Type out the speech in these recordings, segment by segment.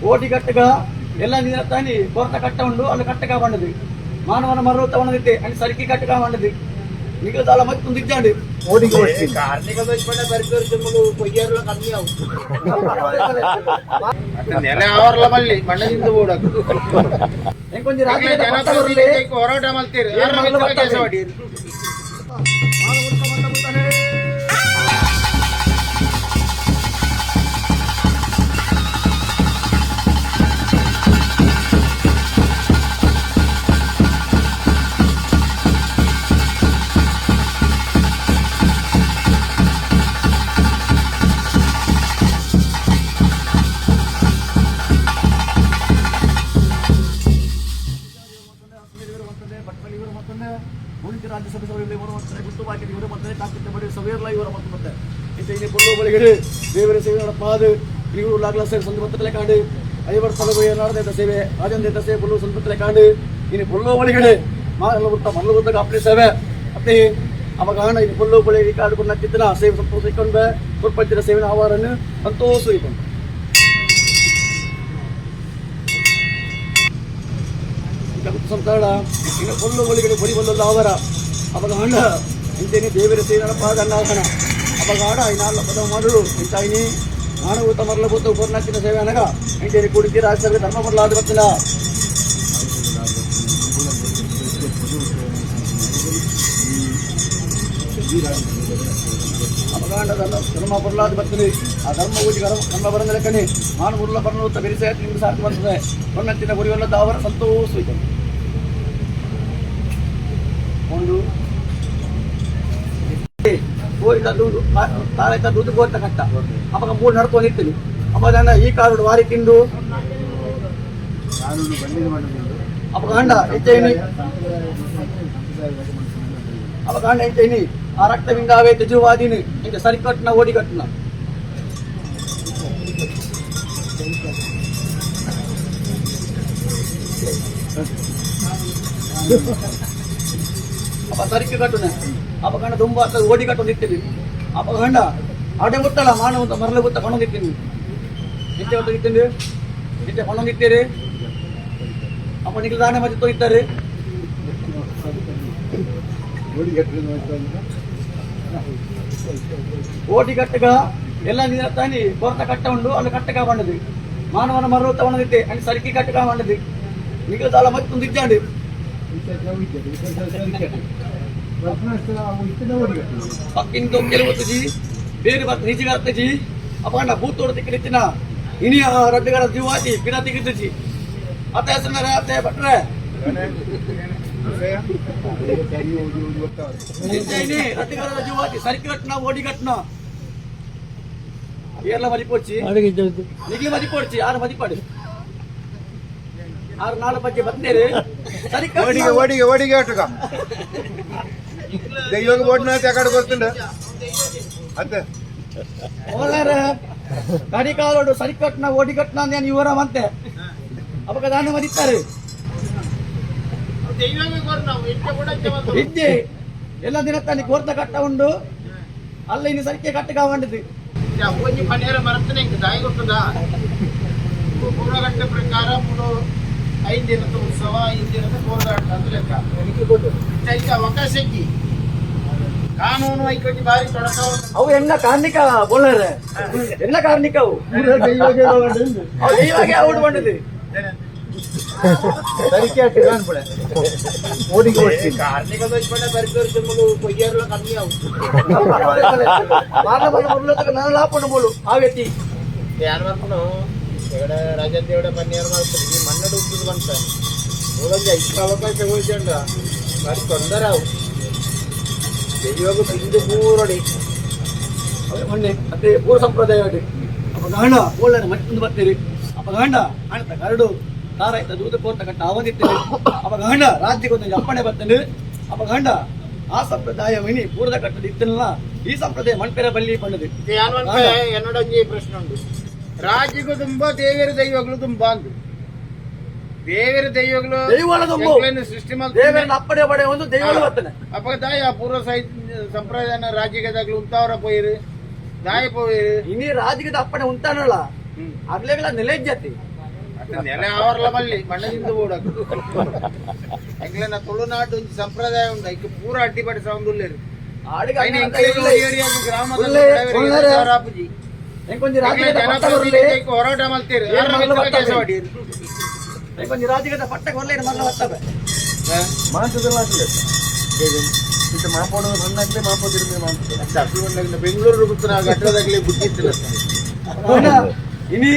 ఓటి కట్టగా ಎಲ್ಲ ನೀರತ್ತಾನಿ ಕೊರತ ಕಟ್ಟ ಉಂಡು ಅಲ್ಲಿ ಕಟ್ಟಗ ಬಂಡದು ಮಾನವನ ಮರವತ್ತ ಒಣದಿತ್ತೆ ಅಲ್ಲಿ ಸರಿಕಿ ಕಟ್ಟಗ ಬಂಡದು ನಿಗಲ ದಾಲ ಮತ್ತೆ ತುಂದಿದ್ದಾಂಡು ಓಡಿಗೆ ಓಡಿ ಕಾರ್ಣಿಕ ದೋಚ್ಕೊಂಡ ಬರ್ಕರ್ ಜಮ್ಮಲು ಕೊಯ್ಯರ್ಲ ಕಮ್ಮಿ ಆವು ನೆಲೆ ಅವರ್ಲ ಮಲ್ಲಿ ಮಣ್ಣದಿಂದ ಓಡಕು ಎಂಕೊಂಜಿ ರಾಜ್ಯ ಜನ ಬರಲಿ ಹೋರಾಟ ಮಾಡ್ತೀರಿ ಯಾರು ಮಿತ್ರ ಕೆಲಸ ಮಾಡಿ ಮಾನವ ಉತ್ತಮ ಬಂತಾನೆ ರಾಜ್ಯಸಭೆ ಸಭೆಯಲ್ಲಿ ಇವರು ಮತ್ತೆ ಗುತ್ತುಬಾಕಿ ಇವರು ಮತ್ತೆ ಕಾಕಿತ್ತ ಬಡಿ ಸವೇರ್ಲ ಇವರು ಮತ್ತೆ ಇಂತ ಇನಿ ಪೊಳ್ಳು ಬಳಿಗಡೆ ದೇವರ ಸೇವೆ ನಡಪಾದು ಇವರು ಲಾಗ್ಲ ಸೇವೆ ಸಂದರ್ಭದಲ್ಲಿ ಕಾಂಡು 5 ವರ್ಷ ನಡೆದ ಸೇವೆ ರಾಜೇಂದ್ರ ಸೇವೆ ಪೊಳ್ಳು ಸಂದರ್ಭದಲ್ಲಿ ಕಾಂಡು ಇನಿ ಪೊಳ್ಳು ಬಳಿಗಡೆ ಮರಳು ಗುತ್ತ ಅಪ್ಲೇ ಸೇವೆ ಅತ್ತೆ ಅವಗಾನ ಇನಿ ಪೊಳ್ಳು ಬಳಿ ಕಾಡುಕೊಂಡ ಚಿತ್ತನ ಸೇವೆ ಸಂತೋಷ ಇಕ್ಕೊಂಡು ಕೊರ್ಪಂಚಿನ ಸೇವೆನ ಆವಾರನ್ನು ಸಂತೋಷ ಇಕ್ಕೊಂಡು ಸಂತಾಳ ಇನ್ನು ಪೊಳ್ಳು ಬಳಿಗಡೆ ಬರಿ ಬಂದಲ್ಲ ಅವರ ಅಪಗಾಂಡ ಇಂತೇನೆ ದೇವರ ಸೇವನ ಪಾದನ್ನಾಸನ ಅಪಗಾಡ ಐನಾಲ ಪದ ಮಾಡಲು ಇಂತಾಯಿನಿ ಮಾನವೂತ ಮರಲಭೂತ ಉಪರ್ನಾಚಿನ ಸೇವೆ అనగా ಇಂತೇನೆ ಕೂಡಿಕೆ ರಾಜ್ಯಸಭೆ ಧರ್ಮ ಬದಲಾದ ಬರ್ತಿಲ್ಲ ಅಪಗಾಂಡ ಧರ್ಮ ಬದಲಾದ ಬರ್ತೀನಿ ಆ ಧರ್ಮ ಊಟಿ ಕರ್ಮ ಬರಂದ ಲೆಕ್ಕನೆ ಮಾನವೂರ್ಲ ಬರ್ನೂತ ಬೆರಿಸೆ ನಿಮ್ಗೆ ಸಾರ್ಥಿ ಬರ್ತದೆ ಹೊನ್ನತ್ತಿನ ಗುರಿವಲ್ಲದ ಅವರ ಸಂತೋಷ ಇದೆ ಒಂದು ತಾರೈತ ದುಡ್ಡು ಗೋತ ಕಟ್ಟ ಅವಾಗ 3 ನಡ್ಕೊಂಡು ಇರ್ತೀನಿ ಅವಾಗ ಈ ಕಾರು ವಾರಿ ತಿಂದು ಅಪಗಾಂಡ ಹೆಚ್ಚೇನಿ ಅಪಗಾಂಡ ಹೆಚ್ಚೇನಿ ಆ ರಕ್ತವಿಂದ ಅವೇ ತೆಜುವಾದಿನಿ ಇಂಕ ಸರಿ ಕಟ್ಟನ ಓಡಿ ಕಟ್ಟನ ಅಪ್ಪ ಸರಿಕೆ ಕಟ್ಟುನ ಅಪಗಂಡ ತುಂಬ ಓಡಿ ಕಟ್ಟೊಂದಿರ್ತೀವಿ ಅಪಗಂಡ ಆಟೆ ಗೊತ್ತಲ್ಲ ಮಾನವ ಮರಳು ಗೊತ್ತ ಕೊಂಡೊಂದಿರ್ತೀನಿ ಇಂತೆ ಹೊತ್ತೊಂದಿರ್ತೀನಿ ಇಂತೆ ಕೊಂಡೊಂದಿರ್ತೀರಿ ಅಪ್ಪ ನಿಖಿಲ ದಾನೆ ಮತ್ತೆ ತೊಗಿತಾರೆ ಓಟಿ ಕಟ್ಟಗ ಎಲ್ಲ ನೀರತ್ತಾನಿ ಕೊರತ ಕಟ್ಟ ಉಂಡು ಅಲ್ಲಿ ಕಟ್ಟಗ ಬಂಡದು ಮಾನವನ ಮರಳು ತಗೊಂಡಿದ್ದೆ ಅಲ್ಲಿ ಸರಿಕಿ ಕಟ್ಟಗ ಬಂಡದು ನಿಖಿಲ ದಾಲ ಮತ್ತೆ ತುಂದಿದ್ದಾಂಡು ಪಕ್ಕಿಂದು ಕೆಲವತ್ತು ಬೇರೆ ಬರ್ತ ನಿಜಿಗೆ ಅರ್ಥಜಿ ಅಪಗಂಡ ಭೂತೋಡ ತಿಕ್ಕಿನ ಇನಿಯ ರಡ್ಡುಗಳ ಜೀವಾತಿ ಗಿಡ ತೆಗಿದ್ದಿ ಅತ್ತ ಹೆಸರ ಅತ್ತೆ ಬಟ್ರೆ ರಡ್ಡುಗಳ ಜೀವಾತಿ ಸರಿಕೆ ಕಟ್ಟನ ಓಡಿ ಕಟ್ಟನ ಏರ್ಲ ಮದಿಪೋಡ್ಚಿ ನಿಗ್ಲಿ ಮದಿಪೋಡ್ಚಿ ಯಾರು ಮದಿಪಾಡು 6-4 ಬಗ್ಗೆ ಬಂದೇರಿ ಓಡಿಗೆ ಓಡಿಗೆ ಅಟ್ಟುಗ ದೈವಗೆ ಓಡ್ನ ತಕಡೆ ಬರ್ತಿಂಡ ಅತ್ತೆ ಓಲಾರ ಗಾಡಿ ಕಾಲೋಡು ಸರಿ ಕಟ್ನ ಓಡಿ ಕಟ್ನ ಅಂತ ಇವರ ಮತ್ತೆ ಅವಾಗ ದಾನ ಮದಿತಾರೆ ಇದ್ದೆ ಎಲ್ಲ ದಿನ ತಾನಿ ಕೋರ್ತ ಕಟ್ಟ ಉಂಡು ಅಲ್ಲ ಇನ್ನು ಸರಿಕೆ ಕಟ್ಟಗ ಬಂದಿದ್ದು ಒಂಜಿ ಪನೇರ ಮರತನೆ ಇಂಕ ದಾಯಿ ಗೊತ್ತದ ಪೂರ್ವಗಟ್ಟ ಪ್ರಕಾರ 5 ದಿನದ ಉತ್ಸವ 5 ದಿನದ ಹೋರಾಟ ಅಂತ ಲೆಕ್ಕ ಅವಕಾಶ ಇಕ್ಕಿ ಕಾನೂನು ಐಕೊಟ್ಟಿ ಬಾರಿ ತೊಡಕ ಅವು ಎನ್ನ ಕಾರ್ಣಿಕ ಬೋಲರೆ ಎನ್ನ ಕಾರ್ಣಿಕ ಅವು ದೈವಗೆ ಔಟ್ ಬಂದಿದೆ ಸರಿಕೆ ಅಟ್ಟು ಕಾಣ್ಬಿಡ ಓಡಿಗೆ ಓಡಿಸಿ ಕಾರ್ಣಿಕ ದೋಚ್ಕೊಂಡ ಬರ್ಕರ್ ಜಮ್ಮಲು ಕೊಯ್ಯರ್ಲ ಕಮ್ಮಿ ಆವು ಮಾನವ ಮರಲತಕ ನಾನು ಲಾಪಣ ಬೋಲು ಆ ವ್ಯಕ್ತಿ ಯಾರು ಮಾಡ್ಕೊಂಡು ഇവിടെ രാജ്യത്തെ ഇവിടെ പന്നിയാർ ഈ മണ്ണെടു ഉത്തത് പണിട്ടാണ് ഓളൊക്കെ ഇപ്പൊ അവകാശം ചോദിച്ചണ്ട അത് തൊണ്ടരാവും ദൈവക്ക് പിന്ത് പൂറോടി ಮೊನ್ನೆ ಅದೇ ಪೂರ ಸಂಪ್ರದಾಯ ಅಪಗಾಂಡ ಓಳನ ಮತ್ತೊಂದು ಬರ್ತೀರಿ ಅಪಗಾಂಡ ಅಣ್ಣ ಕರಡು ತಾರಾಯ್ತ ದೂತ ಕೋರ್ತ ಕಟ್ಟ ಅವಧಿತ್ತೇನೆ ಅಪಗಾಂಡ ರಾಜ್ಯಕ್ಕೊಂದು ಅಪ್ಪಣೆ ಬರ್ತೇನೆ ಅಪಗಾಂಡ ಆ ಸಂಪ್ರದಾಯವಿನಿ ಪೂರದ ಕಟ್ಟದ ಇತ್ತಲ್ಲ ಈ ಸಂಪ್ರದಾಯ ಮಣ್ಪೆರ ಬಲ್ಲಿ ಬಂದದು എന്നോടൊരു പ്രശ്നമുണ്ട് ರಾಜ್ಯಕ್ಕೂ ತುಂಬಾ ದೇವರ ದೈವಗಳು ತುಂಬಾ ಅಂದು ದೇವರ ದೈವಗಳು ಸೃಷ್ಟಿ ದೇವರ ಅಪ್ಪಡೆ ಪಡೆ ಒಂದು ದೈವಗಳು ಬರ್ತನೆ ಅಪದಾಯ ಪೂರ್ವ ಸಂಪ್ರದಾಯ ರಾಜ್ಯಗದಾಗ್ಲು ಉಂತಾವರ ಪೋಯಿರು ದಾಯ ಪೋಯಿರು ಇನ್ನಿ ರಾಜ್ಯದ ಅಪ್ಪಣೆ ಉಂಟಾನಲ್ಲ ಆಗ್ಲೇಗಳ ನೆಲೆ ಜಾತಿ ನೆಲೆ ಆವರ್ಲ ಮಲ್ಲಿ ಮಣ್ಣದಿಂದ ಓಡಾಕು ಎಂಗ್ಲೆನ ತುಳುನಾಡು ಒಂದು ಸಂಪ್ರದಾಯ ಉಂಟು ಐಕೆ ಪೂರ ಅಡ್ಡಿಪಡಿ ಸೌಂಡ್ ಉಳ್ಳೇರು ಗ್ರಾಮದಾಪುಜಿ ಹೋರಾಟ ಮಾಡ್ತೀರಿ ರಾಜ್ಯದ ಪಟ್ಟಕ್ಕೆ ಒಳ್ಳೆ ಮಲ್ಲ ಬರ್ತವೆ ಬೆಂಗಳೂರು ಘಟ್ಟದಾಗಲಿ ಬುದ್ಧಿತ್ತಿಲ್ಲ ಇನಿ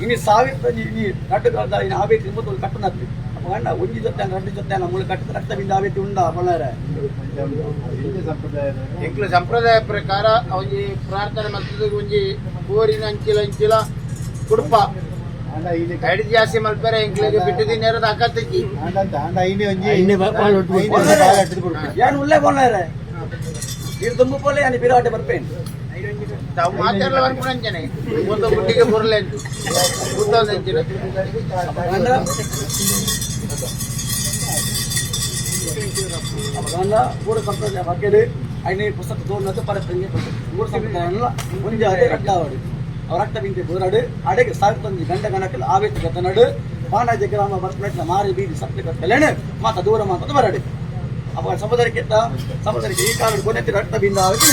ಇನಿ ಸಾವಿರ ಇನಿ ಕಟ್ಟದ ಇನ್ನು ಆವೇತಿ ಒಂದು ಕಟ್ಟನತ್ತಿ ಅಣ್ಣ ಒಂಜಿ ಜೊತೆ ಎರಡು ಜೊತೆ ಮೂಲ ಕಟ್ಟದ ರಕ್ತ ಬಿಂದು ಆವೇತಿ ಉಂಡ ಬಳ್ಳಾರೆ ಎಂಕ್ಲ ಸಂಪ್ರದಾಯ ಪ್ರಕಾರ ಒಂಜಿ ಪ್ರಾರ್ಥನೆ ಮಲ್ತದ ಒಂಜಿ ಬೋರಿನ ಅಂಚಿಲ ಕುಡುಪ ಐದು ಜಾಸ್ತಿ ಮಲ್ಪರೆ ಎಂಕ್ಲಿಗೆ ಬಿಟ್ಟಿದ್ದು ನೇರದ ಅಕ್ಕತ್ತಕ್ಕಿ ಏನು ಉಳ್ಳೇ ಬಳ್ಳಾರೆ ಇದು ತುಂಬು ಪೋಲೆ ನಾನು ಬಿರಾಟೆ ಬರ್ಪೇನೆ ತಾವು ಮಾತಾಡಲು ಅನ್ಕೊಂಡಂಜನೆ ಒಂದು ಮುಟ್ಟಿಗೆ ಬರಲೇ ಕೂತಂಚಿನ ಮೂರು ಸಂಪ್ರದಾಯ ಬಗ್ಗೆ ಐನೇ ಪುಸ್ತಕ ತೋರ್ನದ್ದು ಪರಸ್ಪರಂಗೆ ಮೂರು ಸಂಪ್ರದಾಯ ಮುಂಜೆ ಅದೇ ರಕ್ತ ಆವಡು ಅವ್ರ ರಕ್ತ ಬಿಂತೆ ಬೋರಾಡು ಅಡೆಗೆ ಸಾವಿರ ಗಂಡ ಗಣಕಲ್ಲಿ ಆವೇತಿ ಗತನಡು ಬಾಣಾಜಿ ಗ್ರಾಮ ಬರ್ಪೆಟ್ನ ಮಾರಿ ಬೀದಿ ಸಪ್ಲೆ ಕಟ್ಟಲೇನೆ ಮಾತ ದೂರ ಮಾತದ ಬರಡೆ ಅಪ್ಪ ಸಮುದ್ರಕ್ಕೆ ಈ ಕಾಲ ಕೊನೆತ್ತಿ ರಕ್ತ ಬಿಂದ ಆವೇತಿ